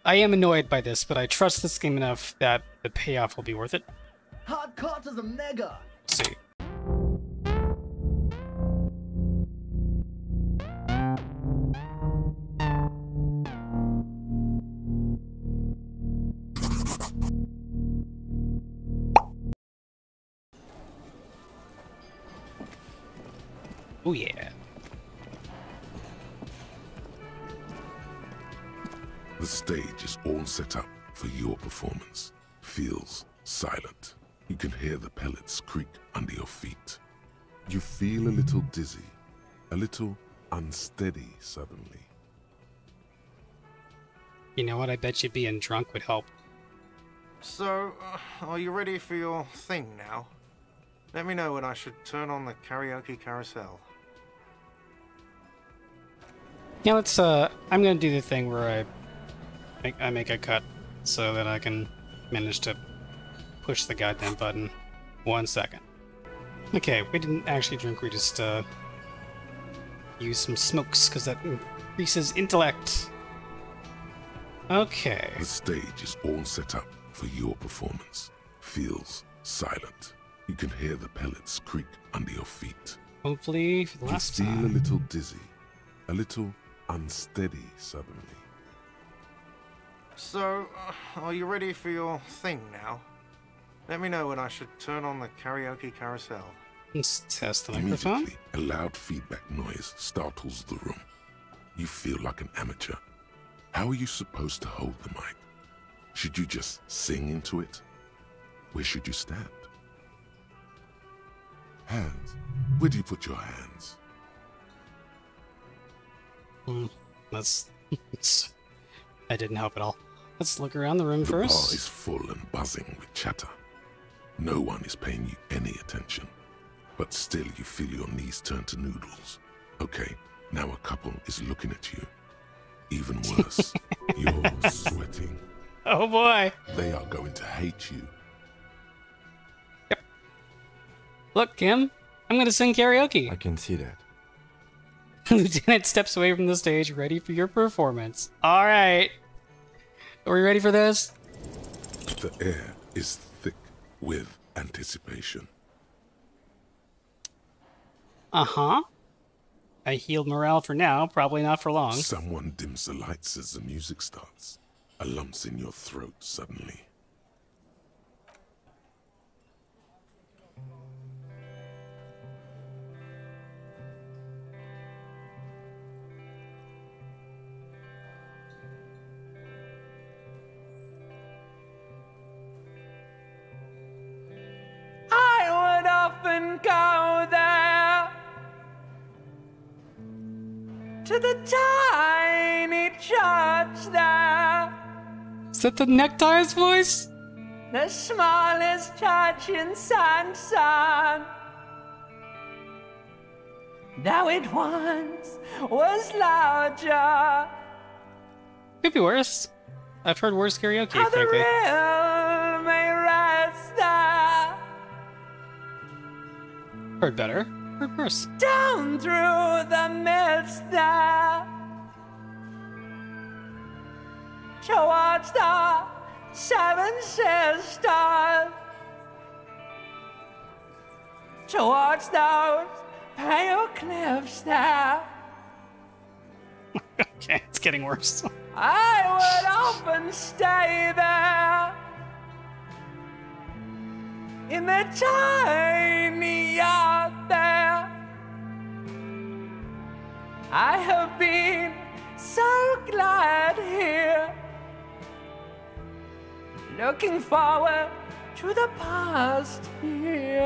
I am annoyed by this, but I trust this game enough that the payoff will be worth it. Hard cards as a mega. Let's see. Oh yeah. The stage is all set up for your performance. Feels silent. You can hear the pellets creak under your feet. You feel a little dizzy, a little unsteady suddenly. You know what? I bet you being drunk would help. So, are you ready for your thing now? Let me know when I should turn on the karaoke carousel. Yeah, let's, I'm gonna do the thing where I make a cut so that I can manage to push the goddamn button. 1 second. Okay, we didn't actually drink, we just, use some smokes, because that increases intellect. Okay. The stage is all set up for your performance. Feels silent. You can hear the pellets creak under your feet. Hopefully, for the last You feel time. a little dizzy, a little unsteady suddenly. So, are you ready for your thing now? Let me know when I should turn on the karaoke carousel. Let's test the microphone. Immediately, a loud feedback noise startles the room. You feel like an amateur. How are you supposed to hold the mic? Should you just sing into it? Where should you stand? Hands. Where do you put your hands? That's... that didn't help at all. Let's look around the room The bar first. is full and buzzing with chatter. No one is paying you any attention. But still you feel your knees turn to noodles. Okay, now a couple is looking at you. Even worse, you're sweating. Oh boy! They are going to hate you. Look, Kim, I'm gonna sing karaoke. I can see that. Lieutenant steps away from the stage, ready for your performance. Alright. Are we ready for this? The air is thick with anticipation. Uh-huh. I healed morale for now, probably not for long. Someone dims the lights as the music starts. A lump's in your throat suddenly. I would often go there to the tiny church there, Is that the Neckties voice? the smallest church in Sanson. Though it once was larger, Could be worse. I've heard worse karaoke, how the frankly. real may rest there. Heard better. Heard worse. Down through the mist there, towards the Seven Sisters, towards those pale cliffs there. Okay, it's getting worse. I would often stay there in the tiny yard there. I have been so glad here, looking forward to the past year.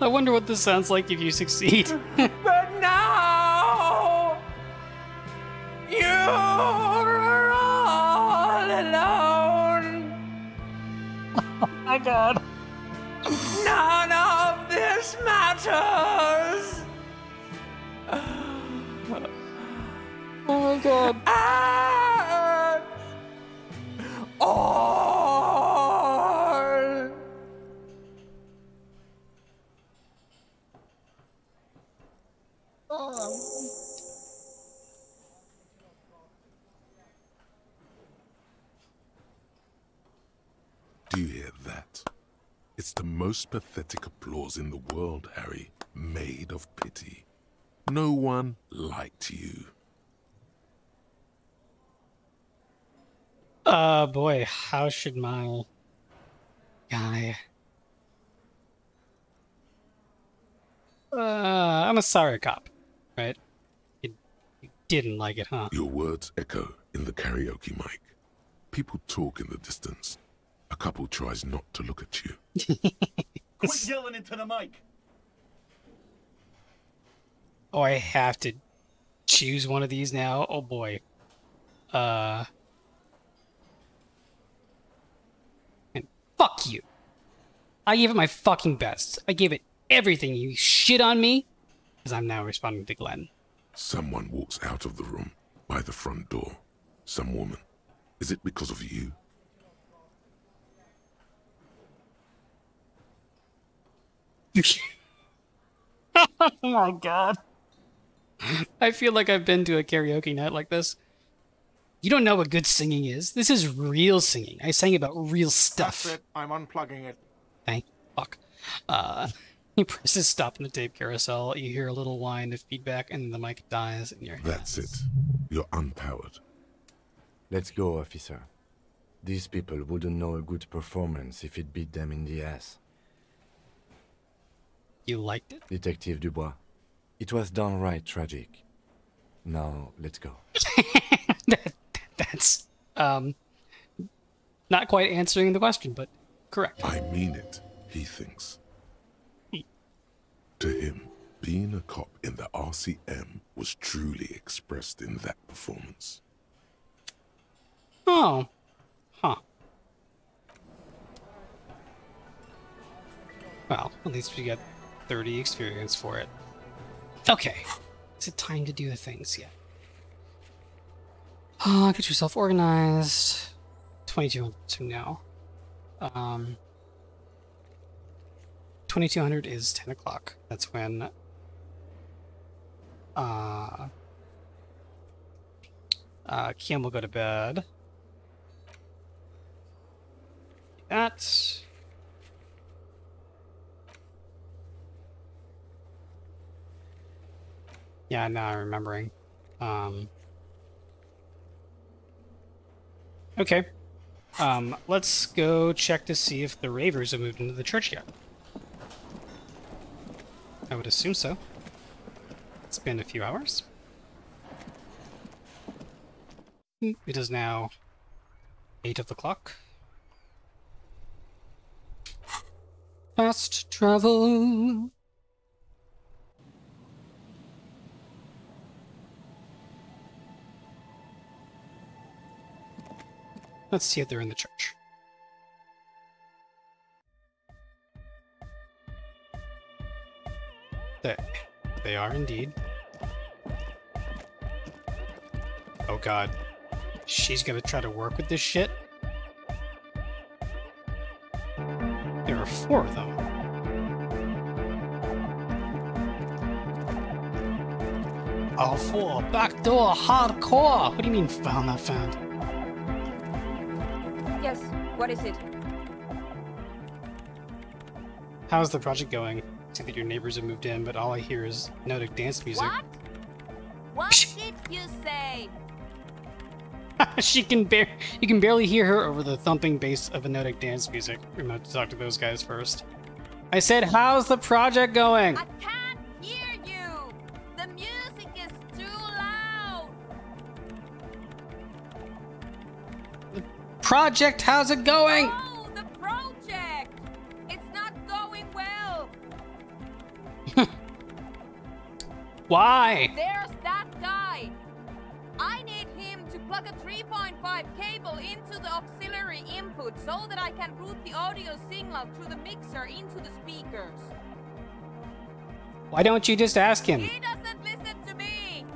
I wonder what this sounds like if you succeed. But now you're all alone. My god. None of this matters. Oh my god. And all. Do you hear that? It's the most pathetic applause in the world, Harry. Made of pity. No one liked you. Boy, how should my guy... I'm a sorry cop, right? You didn't like it, huh? Your words echo in the karaoke mic. People talk in the distance. A couple tries not to look at you. Quit yelling into the mic. Oh, I have to choose one of these now? Oh boy. And fuck you. I gave it my fucking best. I gave it everything. You shit on me? Because I'm now responding to Glenn. Someone walks out of the room by the front door. Some woman. Is it because of you? Oh my god. I feel like I've been to a karaoke night like this. You don't know what good singing is. This is real singing. I sang about real stuff. That's it. I'm unplugging it. Thank fuck. He presses stop in the tape carousel. You hear a little whine of feedback, and the mic dies in your hands. That's it. You're unpowered. Let's go, officer. These people wouldn't know a good performance if it beat them in the ass. You liked it? Detective Dubois, it was downright tragic. Now, let's go. That's, not quite answering the question, but correct. I mean it, he thinks. To him, being a cop in the RCM was truly expressed in that performance. Oh. Huh. Well, at least we got 30 experience for it. Okay. Is it time to do the things yet? Get yourself organized. 2200 to now. 2200 is 10 o'clock. That's when Kim will go to bed. That. Yeah, now I'm remembering. Okay. Let's go check to see if the ravers have moved into the church yet. I would assume so. It's been a few hours. It is now 8 of the clock. Fast travel. Let's see if they're in the church. They are indeed. Oh god. She's gonna try to work with this shit? There are 4 of them. All 4. Backdoor hardcore! What do you mean found not found? Yes, what is it? How's the project going? I see that your neighbors have moved in, but all I hear is Nordic dance music. What? What did you say? You can barely hear her over the thumping bass of Nordic dance music. We're gonna have to talk to those guys first. I said, how's the project going? I can't hear you! The music is too loud! Project, how's it going? Oh, the project! It's not going well! Why? There's that guy! I need him to plug a 3.5 cable into the auxiliary input so that I can route the audio signal through the mixer into the speakers. Why don't you just ask him? He doesn't listen to me!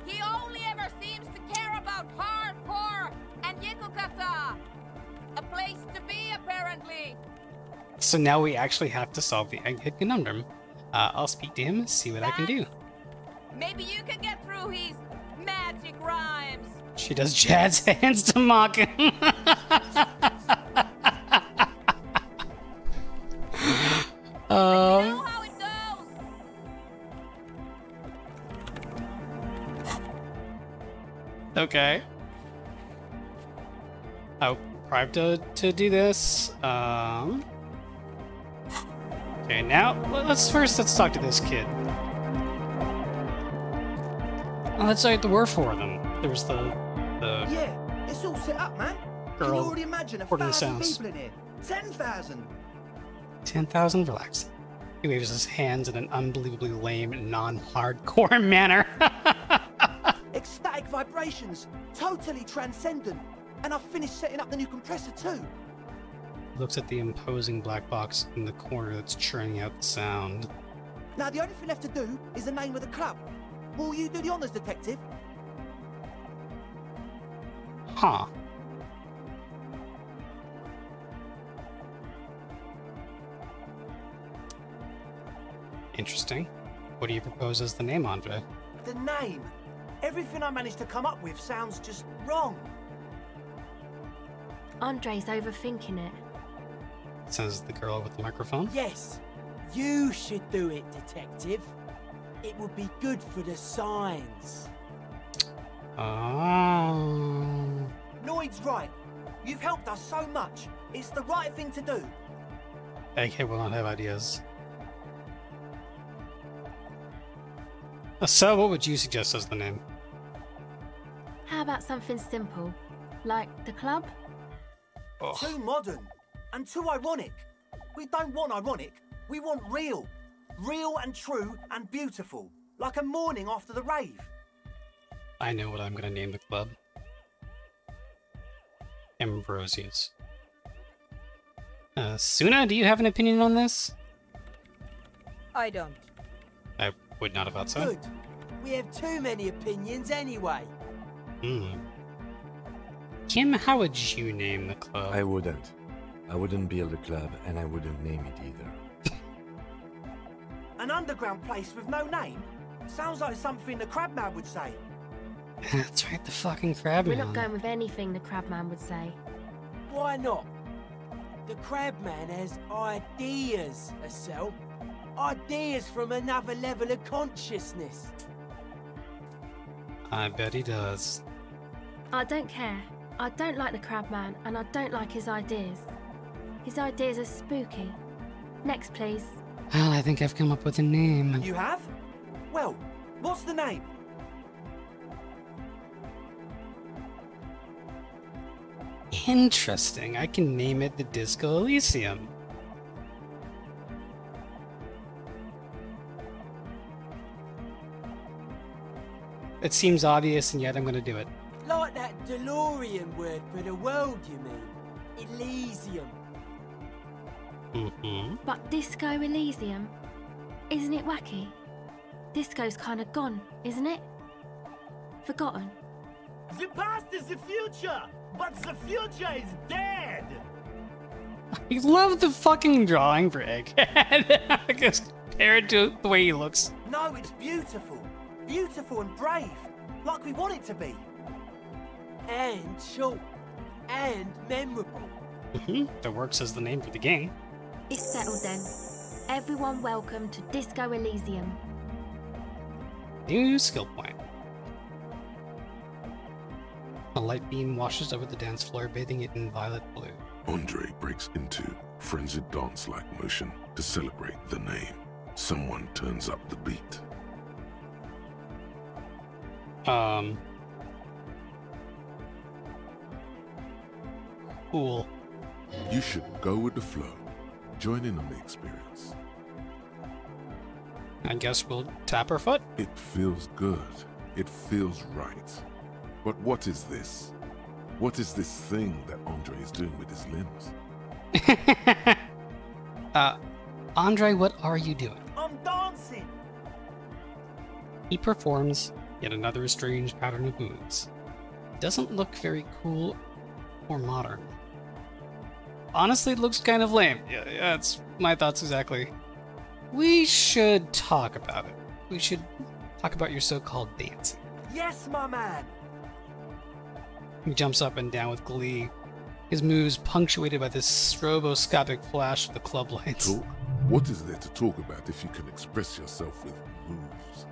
He only ever seems to care about hardcore and Yekukata! A place to be, apparently! So now we actually have to solve the egghead conundrum. I'll speak to him, see what I can do. Maybe you can get through his magic rhymes. She does jazz hands to mock him. Okay. Oh, primed to do this. Okay, now let's talk to this kid. Oh, that's right. There were 4 of them. There was the Yeah, it's all set up, man. Can girl. you already imagine According to 1,000 sounds. people in here? 10,000. 10,000. Relax. He waves his hands in an unbelievably lame, non-hardcore manner. Ecstatic vibrations, totally transcendent. And I've finished setting up the new compressor too. Looks at the imposing black box in the corner that's churning out the sound. Now the only thing left to do is the name of the club. Will you do the honors, detective? Huh. Interesting. What do you propose as the name, Andre? The name. Everything I managed to come up with sounds just wrong. Andre's overthinking it. Says the girl with the microphone. Yes, you should do it, detective. It would be good for the signs. Oh. Noid's right. You've helped us so much. It's the right thing to do. AK will not have ideas. So, what would you suggest as the name? How about something simple? Like the club? Oh. Too modern and too ironic. We don't want ironic. We want real. Real and true and beautiful. Like a morning after the rave. I know what I'm going to name the club. Ambrosius. Suna, do you have an opinion on this? I don't. I would not have thought so. Good. We have too many opinions anyway. Kim, how would you name the club? I wouldn't. I wouldn't build a club, and I wouldn't name it either. An underground place with no name? Sounds like something the Crabman would say. That's right, the fucking crab We're man. not going with anything the Crabman would say. Why not? The Crabman has ideas, Acele. Ideas from another level of consciousness. I bet he does. I don't care. I don't like the Crabman, and I don't like his ideas. His ideas are spooky. Next, please. Well, I think I've come up with a name. You have? Well, what's the name? Interesting. I can name it the Disco Elysium. It seems obvious, and yet I'm going to do it. Like that DeLorean word for the world, you mean? Elysium. Mm-hmm. But Disco Elysium? Isn't it wacky? Disco's kind of gone, isn't it? Forgotten. The past is the future, but the future is dead. I love the fucking drawing for Egghead. Just compare it to the way he looks. No, it's beautiful. Beautiful and brave. Like we want it to be. And short. And memorable. That works as the name for the game. It's settled then. Everyone welcome to Disco Elysium. New skill point. A light beam washes over the dance floor, bathing it in violet blue. Andre breaks into frenzied dance-like motion to celebrate the name. Someone turns up the beat. Cool. You should go with the flow. Join in on the experience. I guess we'll tap our foot. It feels good. It feels right. But what is this? What is this thing that Andre is doing with his limbs? Andre, what are you doing? I'm dancing. He performs yet another strange pattern of moves. Doesn't look very cool or modern. Honestly, it looks kind of lame. Yeah, that's my thoughts exactly. We should talk about it. We should talk about your so-called dancing. Yes, my man. He jumps up and down with glee, his moves punctuated by this stroboscopic flash of the club lights. Talk? What is there to talk about if you can express yourself with moves?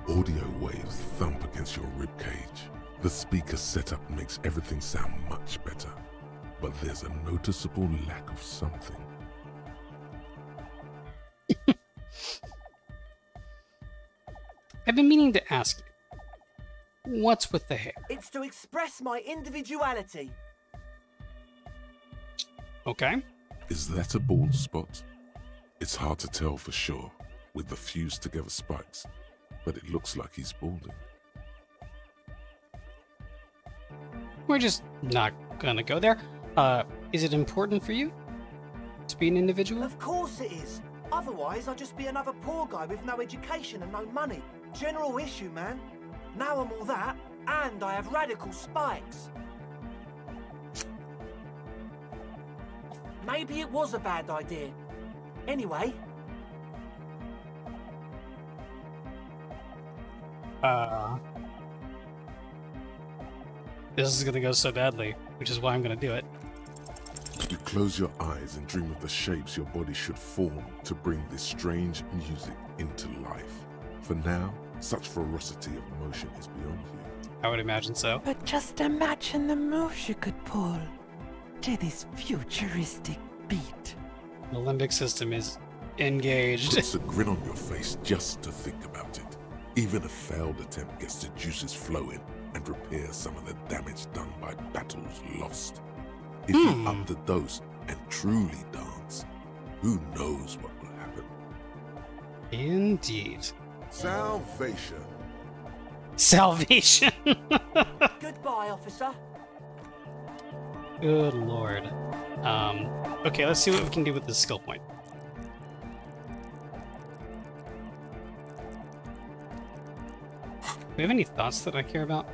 Audio waves thump against your ribcage. The speaker setup makes everything sound much better, but there's a noticeable lack of something. I've been meaning to ask you, what's with the hair? It's to express my individuality. Okay. Is that a bald spot? It's hard to tell for sure with the fused together spikes, but it looks like he's balding. We're just not gonna go there. Is it important for you to be an individual? Of course it is. Otherwise, I'd just be another poor guy with no education and no money. General issue, man. Now I'm all that, and I have radical spikes. Maybe it was a bad idea. Anyway. This is gonna go so badly, which is why I'm gonna do it. You close your eyes and dream of the shapes your body should form to bring this strange music into life. For now, such ferocity of motion is beyond you. I would imagine so. But just imagine the moves you could pull to this futuristic beat. The limbic system is engaged. Puts a grin on your face just to think about it. Even a failed attempt gets the juices flowing and repairs some of the damage done by battles lost. If you up the dose and truly dance, who knows what will happen? Indeed. Salvation. Salvation. Goodbye, officer. Good lord. Okay, let's see what we can do with this skill point. Do we have any thoughts that I care about?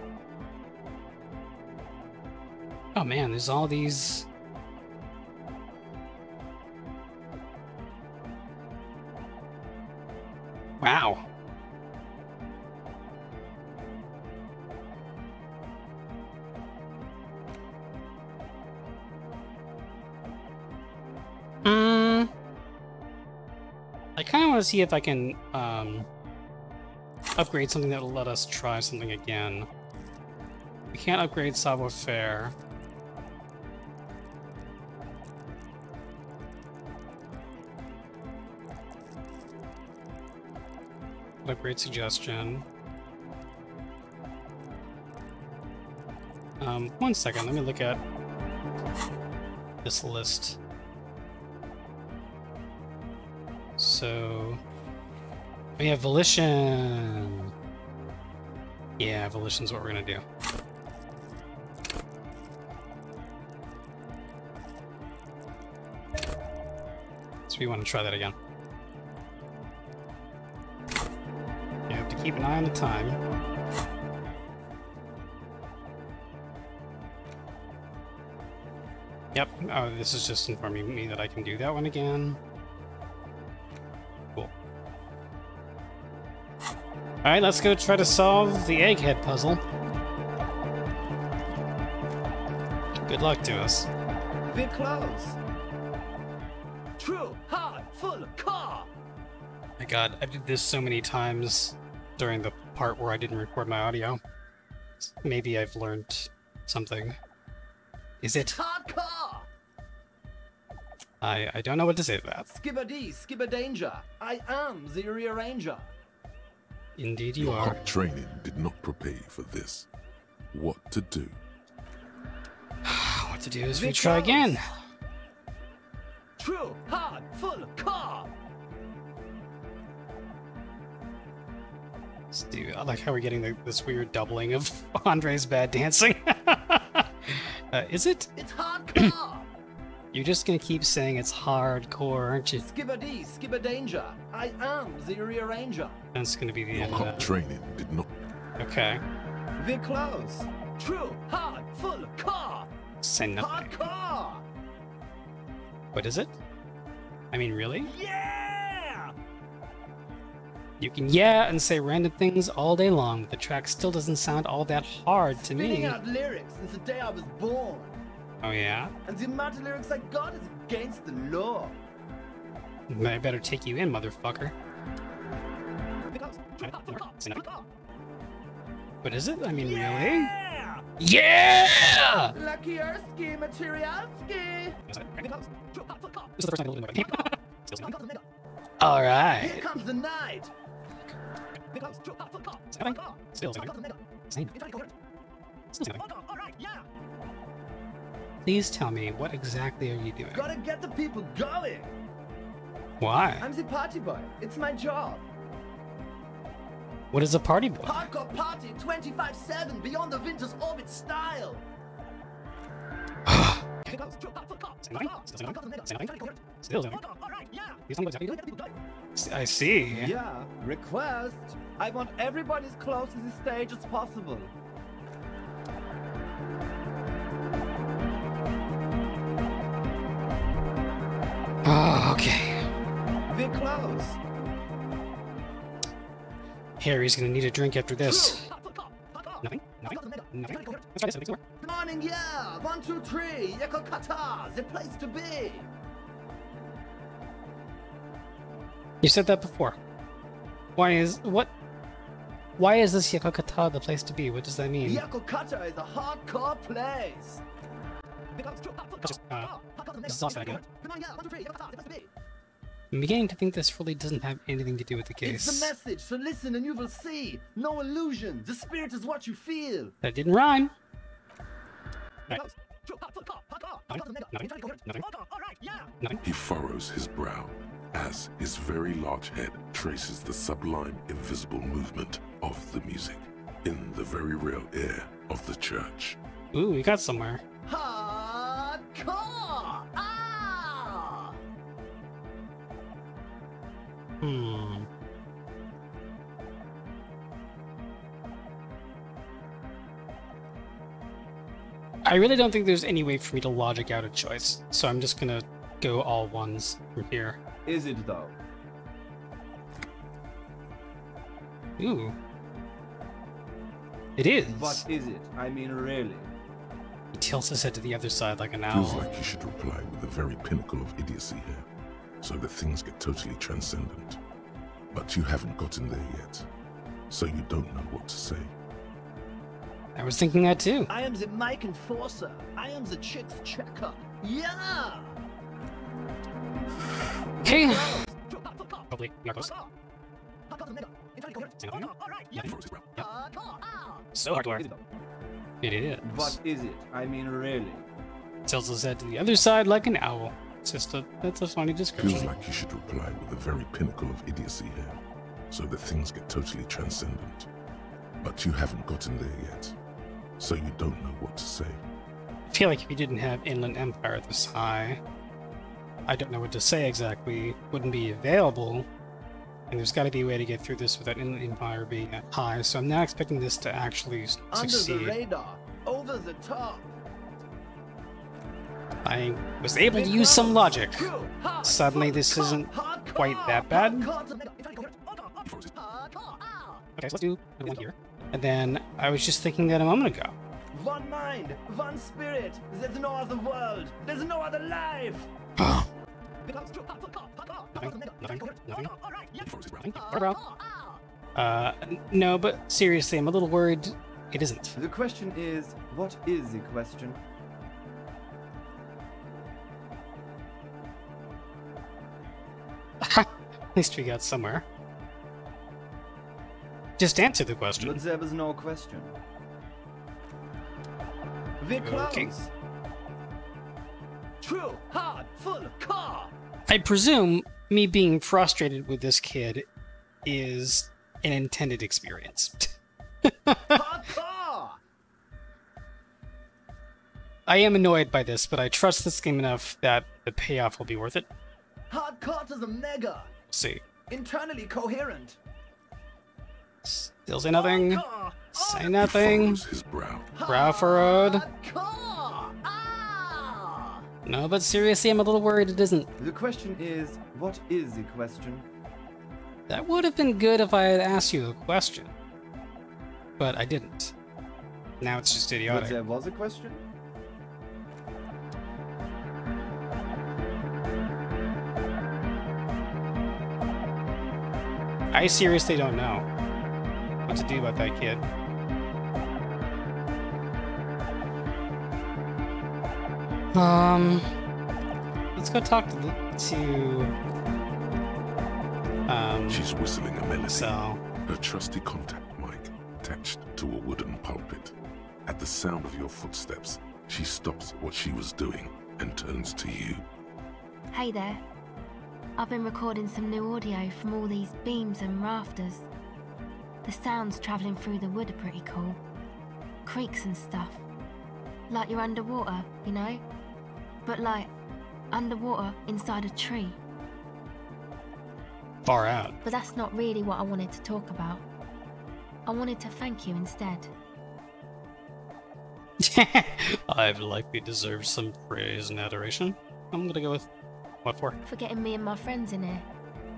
Oh man, there's all these... Wow. I kind of want to see if I can upgrade something that will let us try something again. We can't upgrade savoir-faire. Upgrade suggestion. 1 second, let me look at this list. So we have volition. Yeah, volition's what we're gonna do. So we want to try that again. You have to keep an eye on the time. Yep. Oh, this is just informing me that I can do that one again. Cool. Alright, let's go try to solve the egghead puzzle. Good luck to us. We're close. True, hard, full, car. My god, I did this so many times during the part where I didn't record my audio. Maybe I've learned something. Is it? Hard car. I don't know what to say to that. Skibber danger. I am the rearranger. Indeed you Your are. hot training did not prepare you for this. What to do? What to do is we try again. True, hard, full, car. Let's do. I like how we're getting this weird doubling of Andre's bad dancing. Is it? It's hard car. You're just gonna keep saying it's hardcore, aren't you? Skibber danger. I am the rearranger. That's gonna be the Your end of hot that. training did not. Okay. We're close. True, hard, full, car. Say nothing. Hard car. What is it? I mean, really? Yeah. You can yeah and say random things all day long, but the track still doesn't sound all that hard to Spitting me. out lyrics since the day I was born. Oh yeah? And the amount of lyrics I got is against the law. I better take you in, motherfucker. What is it? I mean, really? Yeah! Lucky Ersky, Materialski! This is the first time All right. Here comes the night! Still Please tell me, what exactly are you doing? Gotta get the people going! Why? I'm the party boy. It's my job. What is a party boy? Hardcore party 25/7 beyond the winter's orbit style. I see. Yeah, request. I want everybody as close to the stage as possible. Oh, okay. We're close. Harry's gonna need a drink after this. Nothing? Let's try this. Good morning, yeah. 1, 2, 3. Yakokata, the place to be. You said that before. Why is this Yakokata the place to be? What does that mean? Yakokata is a hardcore place. This is also good. I'm beginning to think this really doesn't have anything to do with the case. It's the message, so listen and you will see. No illusion. The spirit is what you feel. That didn't rhyme. Right. Nothing. He furrows his brow as his very large head traces the sublime, invisible movement of the music in the very real air of the church. Ooh, we got somewhere. Hardcore! Ah! I really don't think there's any way for me to logic out a choice, so I'm just gonna go all ones from here. Is it though? Ooh. It is. What is it? I mean, really? He tilts his head to the other side like an Feels owl. like you should reply with the very pinnacle of idiocy here, so that things get totally transcendent. But you haven't gotten there yet, so you don't know what to say. I was thinking that too. I am the mic enforcer. I am the chick's checker. Yeah! Okay. Probably not close. So hard to learn. It is. What is it? I mean, really? Tilts his head to the other side like an owl. It's just that's a funny description. Feels like you should reply with the very pinnacle of idiocy here, so that things get totally transcendent. But you haven't gotten there yet, so you don't know what to say. I feel like if you didn't have Inland Empire this high, I don't know what to say exactly, wouldn't be available, and there's got to be a way to get through this without Inland Empire being that high, so I'm not expecting this to actually succeed. Under the radar, over the top. I was able to use some logic. Suddenly this isn't quite that bad. Okay, so let's do one here. And then I was just thinking that a moment ago. One mind, one spirit. There's no other world. There's no other life. No, but seriously, I'm a little worried it isn't. The question is, what is the question? At least we got somewhere. Just answer the question. But there was no question. We're close. Okay. True, hard, full, car. I presume me being frustrated with this kid is an intended experience. Hardcore. I am annoyed by this, but I trust this game enough that the payoff will be worth it. Hardcore to the mega. See. Internally coherent. Still say nothing. Hardcore. Say nothing. His brow. Brow furrowed. Hardcore. Ah. No, but seriously, I'm a little worried it isn't. The question is, what is the question? That would have been good if I had asked you a question. But I didn't. Now it's just But idiotic. there was a question? I seriously don't know what to do about that kid. Let's go talk to She's whistling a melody. So Her trusty contact mic attached to a wooden pulpit. At the sound of your footsteps, she stops what she was doing and turns to you. Hey there. I've been recording some new audio from all these beams and rafters. The sounds travelling through the wood are pretty cool. Creaks and stuff. Like you're underwater, you know? But like, underwater inside a tree. far out. But that's not really what I wanted to talk about. I wanted to thank you instead. I've likely deserved some praise and adoration. I'm gonna go with what for? For getting me and my friends in here.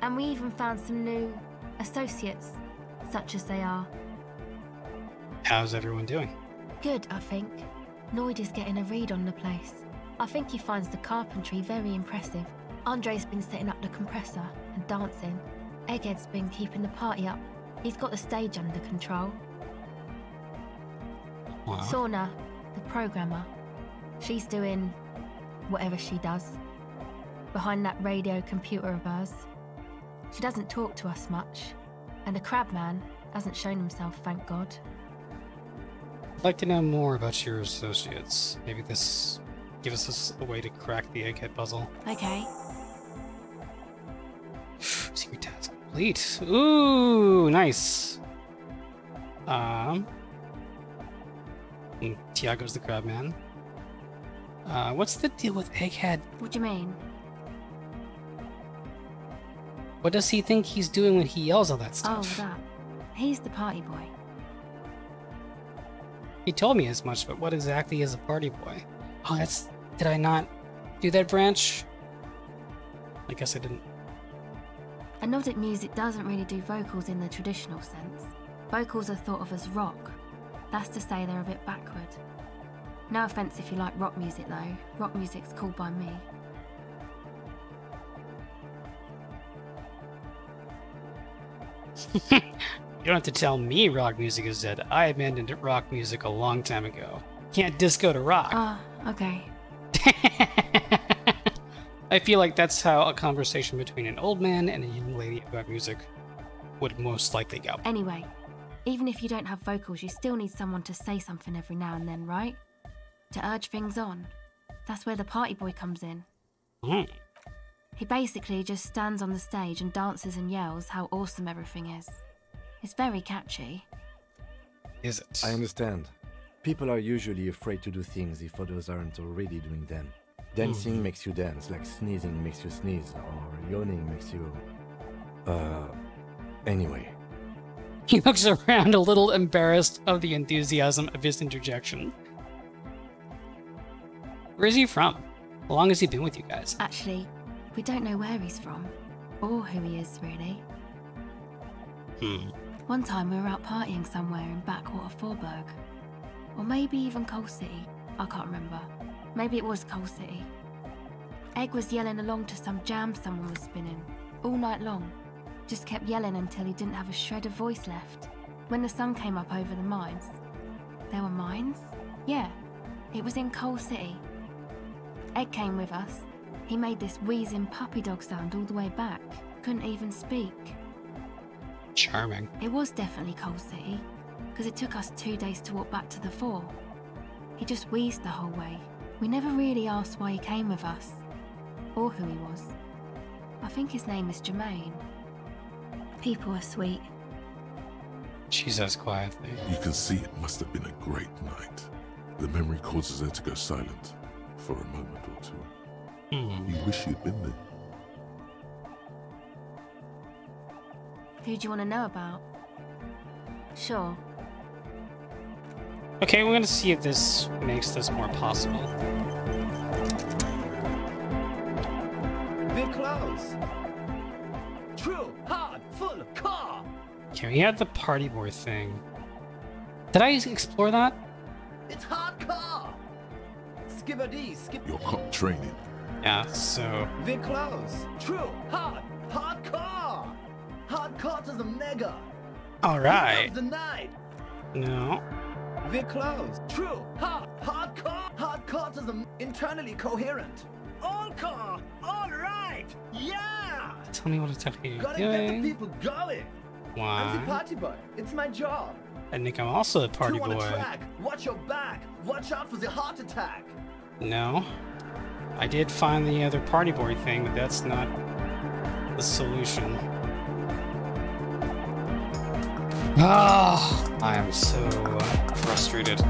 And we even found some new associates, such as they are. How's everyone doing? Good, I think. Noid is getting a read on the place. I think he finds the carpentry very impressive. Andre's been setting up the compressor and dancing. Egghead's been keeping the party up. He's got the stage under control. Wow. Sauna, the programmer, she's doing whatever she does. Behind that radio computer of hers. She doesn't talk to us much. And the Crabman hasn't shown himself, thank God. I'd like to know more about your associates. Maybe this gives us a way to crack the egghead puzzle. Okay. Secret task complete. Ooh, nice. Tiago's the Crabman. What's the deal with Egghead? What do you mean? What does he think he's doing when he yells all that stuff? Oh, that. He's the party boy. He told me as much, but what exactly is a party boy? Oh, that's... Did I not do that branch? I guess I didn't. Anodic music doesn't really do vocals in the traditional sense. Vocals are thought of as rock. That's to say they're a bit backward. No offence if you like rock music though. Rock music's cool by me. You don't have to tell me rock music is dead. I abandoned rock music a long time ago. Can't disco to rock. Ah, okay. I feel like that's how a conversation between an old man and a young lady about music would most likely go. Anyway, even if you don't have vocals, you still need someone to say something every now and then, right? To urge things on. That's where the party boy comes in. He basically just stands on the stage and dances and yells how awesome everything is. It's very catchy. Is it? I understand. People are usually afraid to do things if others aren't already doing them. Dancing makes you dance, like sneezing makes you sneeze, or yawning makes you... Anyway. He looks around a little embarrassed of the enthusiasm of his interjection. Where is he from? How long has he been with you guys? Actually, we don't know where he's from, or who he is, really. One time we were out partying somewhere in backwater Forburg. Or maybe even Coal City. I can't remember. Maybe it was Coal City. Egg was yelling along to some jam someone was spinning, all night long. Just kept yelling until he didn't have a shred of voice left. When the sun came up over the mines. There were mines? Yeah, it was in Coal City. Egg came with us. He made this wheezing puppy dog sound all the way back. Couldn't even speak. Charming. It was definitely Coal City, because it took us 2 days to walk back to the fort. He just wheezed the whole way. We never really asked why he came with us, or who he was. I think his name is Jermaine. People are sweet. She says quietly. You can see it must have been a great night. The memory causes her to go silent for a moment or two. You wish you'd been there. Who do you want to know about? Sure. Okay, we're gonna see if this makes this more possible. We're close. True, hard, full car. Okay, we had the party boy thing. Did I explore that? It's hard car. Skibberdy, skip. Your cop training. Yeah, so... We're close. True, hard car. Hard car to the mega. Alright. The night. No. We're close. True, hard car to the internally coherent. All car! All right! Yeah! Tell me what exactly you're Gotta get the doing. people going. I'm the Why? party boy. It's my job. I think I'm also a party Two on a boy. track. Watch your back. Watch out for the heart attack. No. I did find the other party boy thing, but that's not the solution. Ah, I am so frustrated.